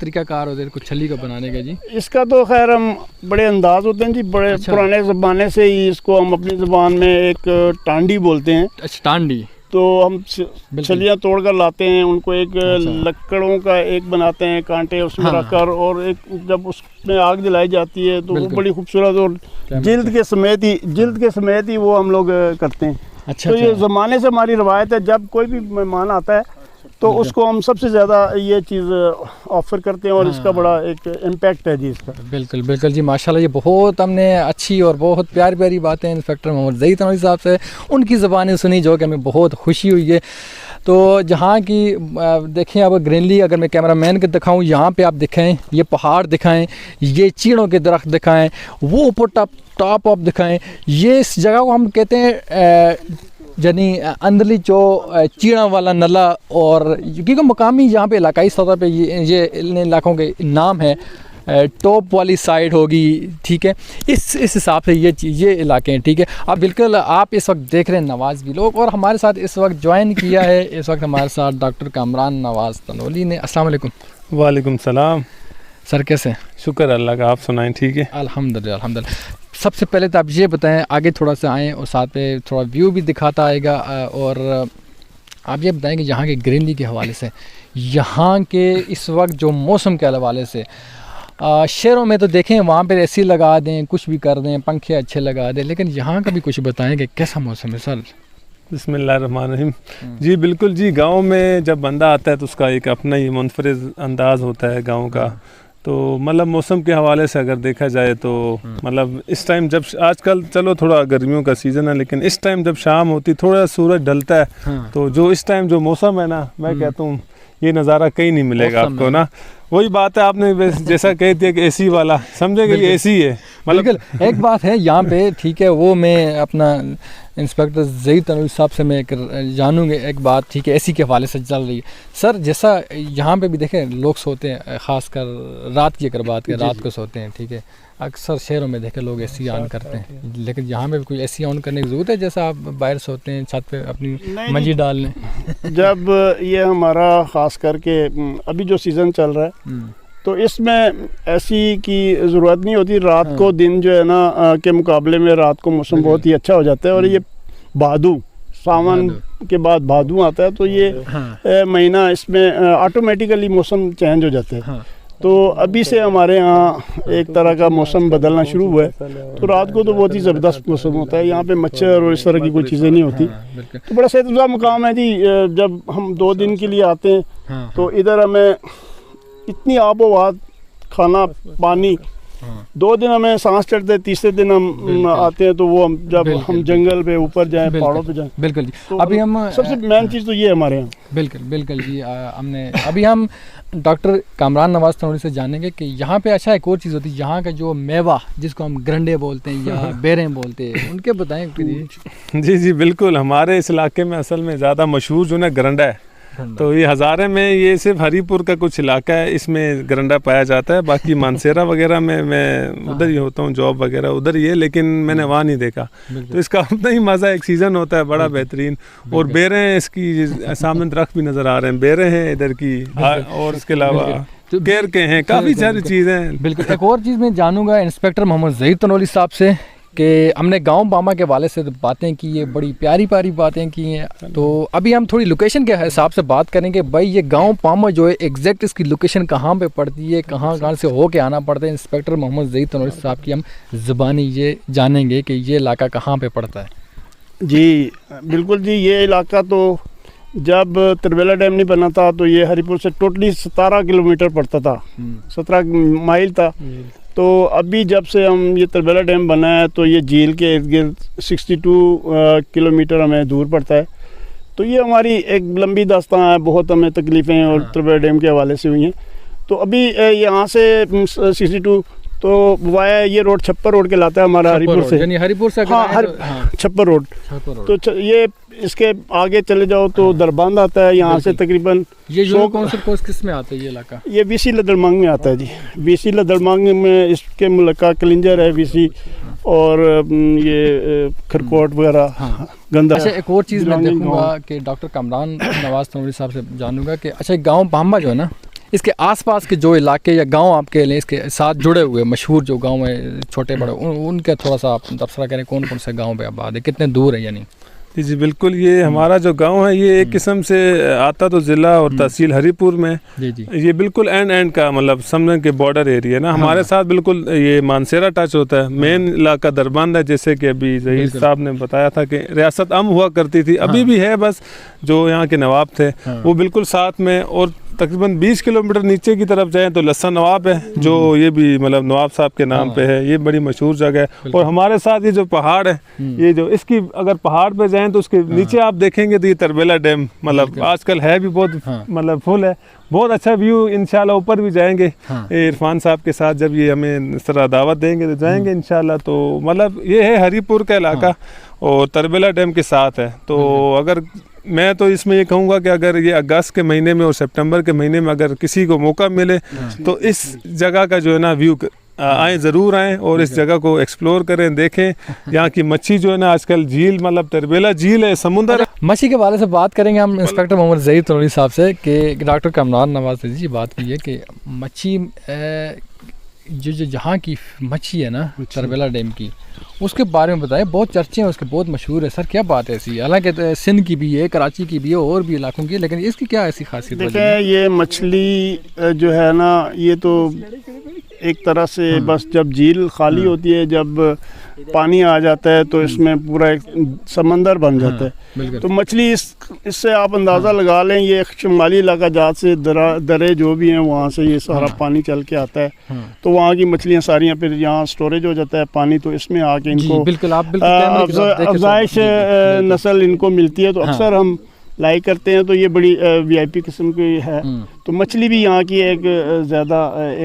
طریقہ کار ہوتے ہیں کچھ چھلی کو بنانے کا جی؟ اس کا تو خیر ہم بڑے انداز ہوتے ہیں جی، بڑے پرانے زمانے سے ہی اس کو ہم اپنی زبان میں ایک ٹانڈی بولتے ہیں۔ اچھا ٹانڈی، تو ہم چھلیاں توڑ کر لاتے ہیں، ان کو ایک لکڑوں کا ایک بناتے ہیں کانٹے اس میں رکھ کر، اور ایک جب اس میں آگ جلائی جاتی ہے تو وہ بڑی خوبصورت اور جلد کے سمیت ہی وہ ہم لوگ کرتے ہیں۔ اچھا، تو یہ زمانے سے ہماری روایت ہے، جب کوئی بھی مہمان آتا ہے تو اس کو ہم سب سے زیادہ یہ چیز آفر کرتے ہیں، اور اس کا بڑا ایک امپیکٹ ہے جی اس کا۔ بالکل بالکل جی، ماشاءاللہ یہ بہت ہم نے اچھی اور بہت پیاری پیاری باتیں انسپیکٹر محمد ظہیر تنوری صاحب سے ان کی زبانیں سنی، جو کہ ہمیں بہت خوشی ہوئی ہے۔ تو جہاں کی دیکھیں اب گرینلی، اگر میں کیمرہ مین کو دکھاؤں، یہاں پہ آپ دکھائیں، یہ پہاڑ دکھائیں، یہ چیڑوں کے درخت دکھائیں، وہ اوپر ٹاپ آپ دکھائیں، یہ اس جگہ کو ہم کہتے ہیں یعنی اندرلی جو چیڑا والا نلا، اور کیونکہ مقامی یہاں پہ علاقائی سطح پہ یہ ان علاقوں کے نام ہے، ٹاپ والی سائڈ ہوگی، ٹھیک ہے، اس حساب سے یہ علاقے ہیں، ٹھیک ہے۔ اب بالکل آپ اس وقت دیکھ رہے ہیں نواز ویلوگ، اور ہمارے ساتھ اس وقت جوائن کیا ہے اس وقت ہمارے ساتھ ڈاکٹر کامران نواز تنولی نے۔ السلام علیکم۔ وعلیکم السلام سر، کیسے؟ شکر اللہ کا، آپ سنائیں؟ ٹھیک ہے الحمدللہ الحمدللہ۔ سب سے پہلے تو آپ یہ بتائیں، آگے تھوڑا سا آئیں اور ساتھ پہ تھوڑا ویو بھی دکھاتا آئے گا، اور آپ یہ بتائیں کہ یہاں کے گرینری کے حوالے سے، یہاں کے اس وقت جو موسم کے حوالے سے، شہروں میں تو دیکھیں وہاں پہ اے سی لگا دیں، کچھ بھی کر دیں، پنکھے اچھے لگا دیں، لیکن یہاں کا بھی کچھ بتائیں کہ کیسا موسم ہے سر؟ بسم اللہ الرحمن الرحیم۔ جی بالکل جی، گاؤں میں جب بندہ آتا ہے تو اس کا ایک اپنا ہی منفرد انداز ہوتا ہے گاؤں کا۔ تو مطلب موسم کے حوالے سے اگر دیکھا جائے تو مطلب اس ٹائم جب آج کل چلو تھوڑا گرمیوں کا سیزن ہے، لیکن اس ٹائم جب شام ہوتی تھوڑا سورج ڈھلتا ہے تو جو اس ٹائم جو موسم ہے نا، میں کہتا ہوں یہ نظارہ کہیں نہیں ملے گا آپ کو نا۔ وہی بات ہے، آپ نے جیسا کہہ دیا کہ اے سی والا، سمجھے کہ یہ اے سی ہے۔ بالکل ایک بات ہے یہاں پہ، ٹھیک ہے، وہ میں اپنا انسپیکٹر ظہیر تنوری صاحب سے میں جانوں گا ایک بات، ٹھیک ہے، اے سی کے حوالے سے چل رہی ہے سر۔ جیسا یہاں پہ بھی دیکھیں لوگ سوتے ہیں، خاص کر رات کی اگر بات کریں، رات کو سوتے ہیں، ٹھیک ہے، اکثر شہروں میں دیکھیں لوگ اے سی آن کرتے ہیں، لیکن یہاں پہ بھی کوئی اے سی آن کرنے کی ضرورت ہے؟ جیسا آپ باہر سوتے ہیں چھت پہ اپنی منجی ڈال لیں۔ جب یہ ہمارا خاص کر کے ابھی جو سیزن چل رہا ہے تو اس میں ایسی کی ضرورت نہیں ہوتی، رات کو دن جو ہے نا کے مقابلے میں رات کو موسم بہت ہی اچھا ہو جاتا ہے، اور یہ بھادو ساون کے بعد بھادو آتا ہے تو یہ مہینہ اس میں آٹومیٹیکلی موسم چینج ہو جاتا ہے۔ تو ابھی سے ہمارے یہاں ایک طرح کا موسم بدلنا شروع ہوا ہے، تو رات کو تو بہت ہی زبردست موسم ہوتا ہے، یہاں پہ مچھر اور اس طرح کی کوئی چیزیں نہیں ہوتی، تو بڑا صحت افزا مقام ہے جی۔ جب ہم 2 دن کے لیے آتے ہیں تو ادھر ہمیں اتنی آب و ہوا، کھانا پانی، 2 دن ہمیں سانس چڑھتے، تیسرے دن ہم آتے ہیں تو وہ جب ہم جنگل پہ اوپر جائیں، پہاڑوں پہ جائیں۔ بالکل جی، ابھی ہم سب سے مین چیز تو یہ ہے ہمارے یہاں۔ بالکل بالکل جی، ابھی ہم ڈاکٹر کامران نواز تنوری سے جانیں گے کہ یہاں پہ اچھا ایک اور چیز ہوتی ہے، یہاں کا جو میوہ جس کو ہم گرنڈے بولتے ہیں یا بیریں بولتے ہیں، ان کے بتائیں۔ جی بالکل، ہمارے اس علاقے میں اصل میں زیادہ مشہور جو نا گرنڈا ہے، تو یہ ہزارے میں یہ صرف ہری پور کا کچھ علاقہ ہے، اس میں گرنڈا پایا جاتا ہے، باقی مانسیرا وغیرہ میں ادھر ہی ہوتا ہوں، جاب وغیرہ ادھر ہی ہے، لیکن میں نے وہاں نہیں دیکھا، تو اس کا اپنا ہی مزہ، ایک سیزن ہوتا ہے بڑا بہترین۔ اور بیریں، اس کی سامنے درخت بھی نظر آ رہے ہیں، بیریں ہیں ادھر کی، اور اس کے علاوہ کیر کے ہیں، کافی ساری چیزیں۔ بالکل ایک اور چیز میں جانوں گا انسپیکٹر محمد ظہیر تنوری صاحب سے کہ ہم نے گاؤں باما کے والے سے باتیں کی ہیں، بڑی پیاری پیاری باتیں کی ہیں، تو ابھی ہم تھوڑی لوکیشن کے حساب سے بات کریں کہ بھائی یہ گاؤں پاما جو ہے ایگزیکٹ اس کی لوکیشن کہاں پہ پڑتی ہے، کہاں سے ہو کے آنا پڑتا ہے۔ انسپیکٹر محمد ظہیر تنوری صاحب کی ہم زبانی یہ جانیں گے کہ یہ علاقہ کہاں پہ پڑتا ہے۔ جی بالکل جی، یہ علاقہ تو جب تربیلا ڈیم نہیں بنا تھا تو یہ ہری پور سے ٹوٹلی 17 کلومیٹر پڑتا تھا، 17 مائل تھا، تو ابھی جب سے ہم یہ تربیلا ڈیم بنا ہے تو یہ جھیل کے ارد گرد 62 کلومیٹر ہمیں دور پڑتا ہے، تو یہ ہماری ایک لمبی داستان ہے، بہت ہمیں تکلیفیں اور تربیلا ڈیم کے حوالے سے ہوئی ہیں۔ تو ابھی یہاں سے 62 تو وایا یہ روڈ چھپر روڈ کے لاتا ہے ہمارا ہری پور سے، یعنی ہری پور سے چھپر روڈ، تو یہ اس کے آگے چلے جاؤ تو دربند آتا ہے، یہاں سے تقریباً کس میں آتا ہے یہ علاقہ؟ یہ وی سی لدرمانگ میں آتا ہے جی، وی سی لدرمانگ میں اس کے ملکہ کلنجر ہے وی سی، اور یہ کھرکوٹ وغیرہ گندہ۔ اچھا ایک اور چیز میں دیکھوں گا کہ ڈاکٹر کامران نواز تنوری صاحب سے جانوں گا کہ اچھا گاؤں باما جو ہے نا، اس کے آس پاس کے جو علاقے یا گاؤں آپ کے لیے اس کے ساتھ جڑے ہوئے مشہور جو گاؤں ہیں چھوٹے بڑے ان کا تھوڑا سا آپ تبصرہ کریں کون کون سے گاؤں پہ آباد ہے, کتنے دور ہیں یعنی؟ جی بالکل, یہ ہمارا جو گاؤں ہے یہ ایک قسم سے آتا تو ضلع اور تحصیل ہری پور میں, یہ بالکل اینڈ کا مطلب سمجھیں کہ بارڈر ایریا نا ہمارے ساتھ بالکل یہ مانسیرا ٹچ ہوتا ہے. مین علاقہ دربند ہے, جیسے کہ ابھی ظہیر صاحب نے بتایا تھا کہ ریاست ہوا کرتی تھی, ابھی بھی ہے, بس جو یہاں کے نواب تھے وہ بالکل ساتھ میں. اور تقریباً 20 کلومیٹر نیچے کی طرف جائیں تو لسا نواب ہے, جو یہ بھی مطلب نواب صاحب کے نام پہ ہے, یہ بڑی مشہور جگہ ہے. اور ہمارے ساتھ یہ جو پہاڑ ہے, یہ جو اس کی اگر پہاڑ پہ جائیں تو اس کے نیچے آپ دیکھیں گے تو یہ تربیلا ڈیم مطلب آج کل ہے بھی بہت مطلب فل ہے, بہت اچھا ویو. انشاءاللہ اوپر بھی جائیں گے عرفان صاحب کے ساتھ, جب یہ ہمیں اس طرح دعوت دیں گے تو جائیں گے انشاءاللہ. تو مطلب یہ ہے ہری پور کا علاقہ اور تربیلا ڈیم کے ساتھ ہے. تو اگر میں تو اس میں یہ کہوں گا کہ اگر یہ اگست کے مہینے میں اور سپٹمبر کے مہینے میں اگر کسی کو موقع ملے تو اس جگہ کا جو ہے نا ویو آئیں, ضرور آئیں اور اس جگہ کو ایکسپلور کریں, دیکھیں. یہاں کی مچھی جو ہے نا آج کل جھیل مطلب تربیلا جھیل ہے, سمندر. مچھی کے بارے سے بات کریں گے ہم انسپیکٹر محمد ظہیر تنوری صاحب سے کہ ڈاکٹر کامران نواز نے جی بات کی ہے کہ مچھی جو جہاں کی مچھی ہے نا تربیلا ڈیم کی, اس کے بارے میں بتائیں. بہت چرچے ہیں اس کے, بہت مشہور ہے. سر کیا بات ہے ایسی؟ حالانکہ سندھ کی بھی ہے, کراچی کی بھی ہے, اور بھی علاقوں کی, لیکن اس کی کیا ایسی خاصیت؟ دیکھیں یہ مچھلی جو ہے نا یہ تو ایک طرح سے بس جب جھیل خالی ہوتی ہے, جب پانی آ جاتا ہے تو اس میں پورا ایک سمندر بن جاتا ہے. تو مچھلی اس سے آپ اندازہ لگا لیں, یہ شمالی علاقہ جات سے درے جو بھی ہیں وہاں سے یہ سارا پانی چل کے آتا ہے, تو وہاں کی مچھلیاں ساری پھر یہاں سٹوریج ہو جاتا ہے پانی, تو اس میں آ کے ان کو افزائش نسل ان کو ملتی ہے. تو اکثر ہم لائک کرتے ہیں, تو یہ بڑی وی آئی پی قسم کی ہے. تو مچھلی بھی یہاں کی ایک زیادہ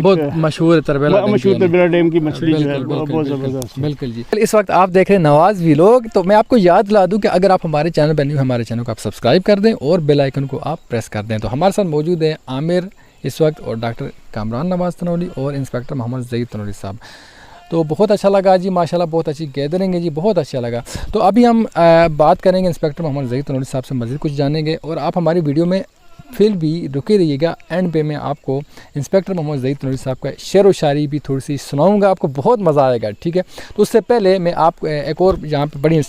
بہت مشہور تربیلا ڈیم کی مچھلی جو ہے بہت زبردست. بالکل جی. اس وقت آپ دیکھ رہے ہیں نواز ویلوگ. تو میں آپ کو یاد دلا دوں کہ اگر آپ ہمارے چینل پر نہیں ہو, ہمارے چینل کو آپ سبسکرائب کر دیں اور بیل آئیکن کو آپ پریس کر دیں. تو ہمارے ساتھ موجود ہیں عامر اس وقت اور ڈاکٹر کامران نواز تنوری اور انسپیکٹر محمد ظہیر تنوری صاحب. تو بہت اچھا لگا جی, ماشاءاللہ بہت اچھی گیدرنگ ہے جی, بہت اچھا لگا. تو ابھی ہم بات کریں گے انسپیکٹر محمد ظہیر تنوری صاحب سے, مزید کچھ جانیں گے. اور آپ ہماری ویڈیو میں پھر بھی رکے رہیے گا, اینڈ پہ میں آپ کو انسپیکٹر محمد ظہیر تنوری صاحب کا شعر و شاعری بھی تھوڑی سی سناؤں گا, آپ کو بہت مزہ آئے گا, ٹھیک ہے. تو اس سے پہلے میں آپ ایک اور یہاں پہ بڑی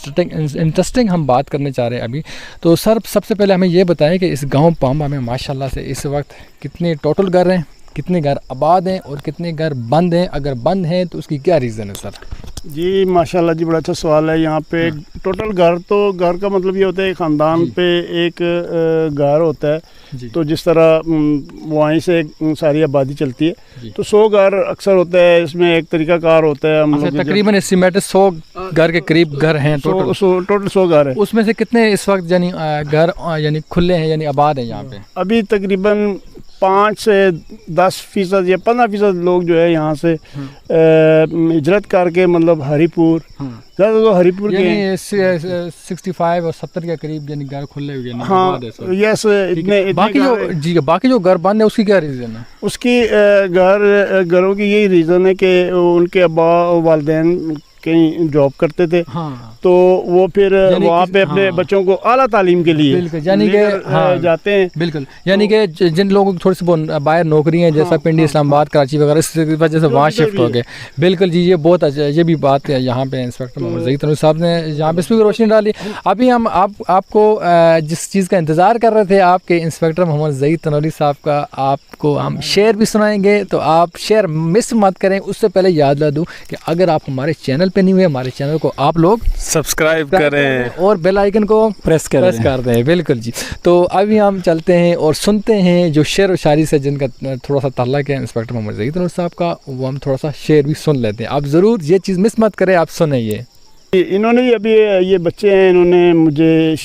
انٹرسٹنگ ہم بات کرنے چاہ رہے ہیں ابھی. تو سر سب سے پہلے ہمیں یہ بتائیں کہ اس گاؤں پامبا میں ماشاءاللہ سے اس وقت کتنے ٹوٹل گھر ہیں, کتنے گھر آباد ہیں اور کتنے گھر بند ہیں؟ اگر بند ہیں تو اس کی کیا ریزن ہے سر؟ جی ماشاءاللہ جی, بڑا اچھا سوال ہے. یہاں پہ ٹوٹل گھر, تو گھر کا مطلب یہ ہوتا ہے خاندان پہ ایک گھر ہوتا ہے. تو جس طرح وہیں سے ساری آبادی چلتی ہے, تو 100 گھر اکثر ہوتا ہے. اس میں ایک طریقہ کار ہوتا ہے, تقریباً اسٹیمیٹ 100 گھر کے قریب گھر ہیں ٹوٹل 100 گھر ہیں. اس میں سے کتنے اس وقت یعنی گھر یعنی کھلے ہیں یعنی آباد ہیں یہاں پہ؟ ابھی تقریباً 5 سے 10% یا 15% لوگ جو ہے یہاں سے ہجرت کر کے مطلب ہری پور, زیادہ تو ہری پور کے 65 اور 70 کے قریب یعنی گھر کھلے ہوئے. ہاں یس, باقی جو گھر بند ہے اس کی کیا ریزن ہے؟ اس کی گھروں کی یہی ریزن ہے کہ ان کے ابا والدین کہیں جاب کرتے تھے, تو وہ پھر وہاں پہ اپنے بچوں کو اعلیٰ تعلیم کے لیے یعنی کہ جاتے ہیں. بالکل, یعنی کہ جن لوگوں کی تھوڑی سی باہر نوکری ہیں, جیسا پنڈی, اسلام آباد, کراچی وغیرہ, اس وجہ سے وہاں شفٹ ہو گئے. بالکل جی, یہ بہت اچھا, یہ بھی بات ہے. یہاں پہ انسپیکٹر محمد ظہیر تنوری صاحب نے یہاں پہ اس پہ روشنی ڈالی. ابھی ہم آپ کو جس چیز کا انتظار کر رہے تھے آپ کے انسپیکٹر محمد ظہیر تنوری صاحب کا, آپ کو ہم شعر بھی سنائیں گے, تو آپ شعر مس مت کریں. اس سے پہلے یاد لا دوں کہ اگر آپ ہمارے چینل پہ نہیں ہوئے, ہمارے چینل کو آپ لوگ سبسکرائب کریں اور بیل آئیکن کو پریس کر دیں. بالکل جی. تو ابھی ہم چلتے ہیں اور سنتے ہیں جو شعر و شاعری سے جن کا تھوڑا سا تعلق ہے انسپیکٹر محمد ظہیر تنوری صاحب کا, وہ ہم تھوڑا سا شعر بھی سن لیتے ہیں. آپ ضرور یہ چیز مس مت کریں, آپ سنیں. یہ انہوں نے ابھی یہ بچے ہیں, انہوں نے مجھے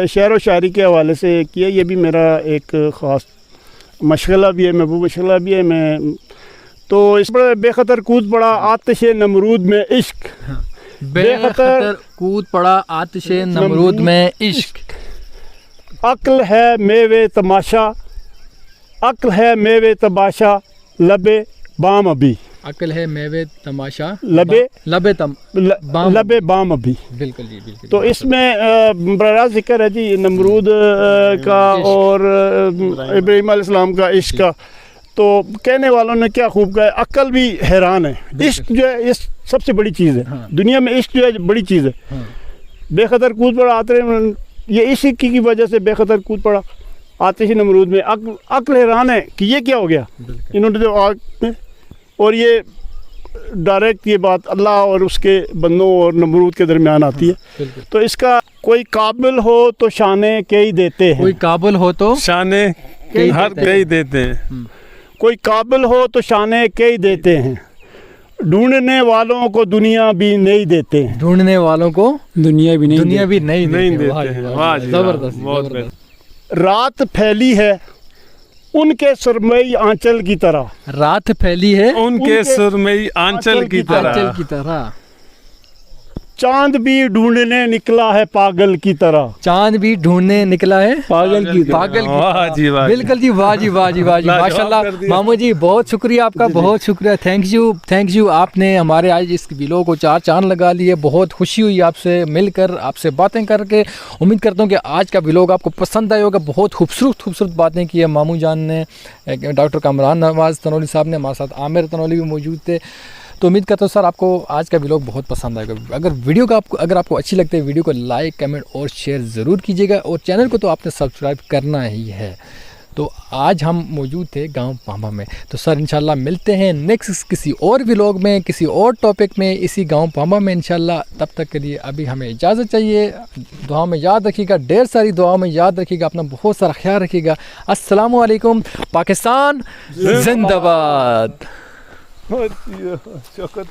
شعر و شاعری کے حوالے سے کیا. یہ بھی میرا ایک خاص مشغلہ بھی ہے, محبوب مشغلہ بھی ہے. میں تو اس پر بے خطر کود پڑا آتش نمرود میں عشق, بے خطر کود پڑا آتش نمرود میں عشق. عقل ہے میوے تماشا, عقل ہے میوے تماشا, لبے بام ابھی. عقل ہے میوے تماشا لبے لبے تم بام لبے بام ابھی. بالکل جی بالکل. تو اس میں بڑا ذکر ہے جی نمرود کا اور ابراہیم علیہ السلام کا عشق کا. تو کہنے والوں نے کیا خوب کہا ہے, عقل بھی حیران ہے. عشق جو ہے یہ سب سے بڑی چیز ہے دنیا میں. عشق جو ہے بڑی چیز ہے. بے خطر کود پڑا آتے ہیں, یہ عشق کی وجہ سے بے خطر کود پڑا آتش نمرود میں. عقل حیران ہے کہ یہ کیا ہو گیا انہوں نے جو آگ میں. اور یہ ڈائریکٹ یہ بات اللہ اور اس کے بندوں اور نمرود کے درمیان آتی ہے. تو اس کا کوئی قابل ہو تو شانے کئی دیتے ہیں, کوئی قابل ہو تو شانے ہر کئی دیتے ہیں, کوئی قابل ہو تو شانے کئی دیتے ہیں, ڈھونڈنے والوں کو دنیا بھی نہیں دیتے ہیں. ڈھونڈنے والوں کو دنیا بھی دنیا بھی نہیں دیتے واہ ہیں. جی، واہ واہ جی، جی، زبردست بہت زبردست. رات پھیلی ہے ان کے سرمئی آنچل کی طرح. رات پھیلی ہے ان کے سرمئی آنچل کی آنچل طرح, کی طرح. چاند بھی ڈھونڈنے نکلا ہے پاگل کی طرح. چاند بھی ڈھونڈنے نکلا ہے پاگل کی طرح. پاگل کی واہ طرح. جی واہ. بالکل جی, واہ جی واہ جی واہ جی, ماشاء اللہ مامو جی بہت شکریہ آپ کا, بہت شکریہ. Thank you. آپ نے ہمارے آج اس ویلو کو 4 چاند لگا لیے. بہت خوشی ہوئی آپ سے مل کر, آپ سے باتیں کر کے. امید کرتا ہوں کہ آج کا ویلوگ آپ کو پسند آئے ہوگا. بہت خوبصورت باتیں کی ہے مامو جان نے. ڈاکٹر کامران نواز تنولی صاحب نے, ہمارے ساتھ عامر تنولی بھی موجود تھے. تو امید کرتا ہوں سر آپ کو آج کا ویلوگ بہت پسند آئے گا. اگر آپ کو اچھی لگتی ہے ویڈیو کو لائک کمنٹ اور شیئر ضرور کیجیے گا, اور چینل کو تو آپ نے سبسکرائب کرنا ہی ہے. تو آج ہم موجود تھے گاؤں پامبا میں. تو سر انشاءاللہ ملتے ہیں نیکسٹ کسی اور ویلوگ میں, کسی اور ٹاپک میں, اسی گاؤں پامبا میں انشاءاللہ. تب تک کے لیے ابھی ہمیں اجازت چاہیے. دعاؤں میں یاد رکھیے گا, ڈھیر ساری دعاؤں میں یاد رکھیے گا, اپنا بہت سارا خیال رکھیے گا. السلام علیکم. پاکستان زندہ باد. شکر.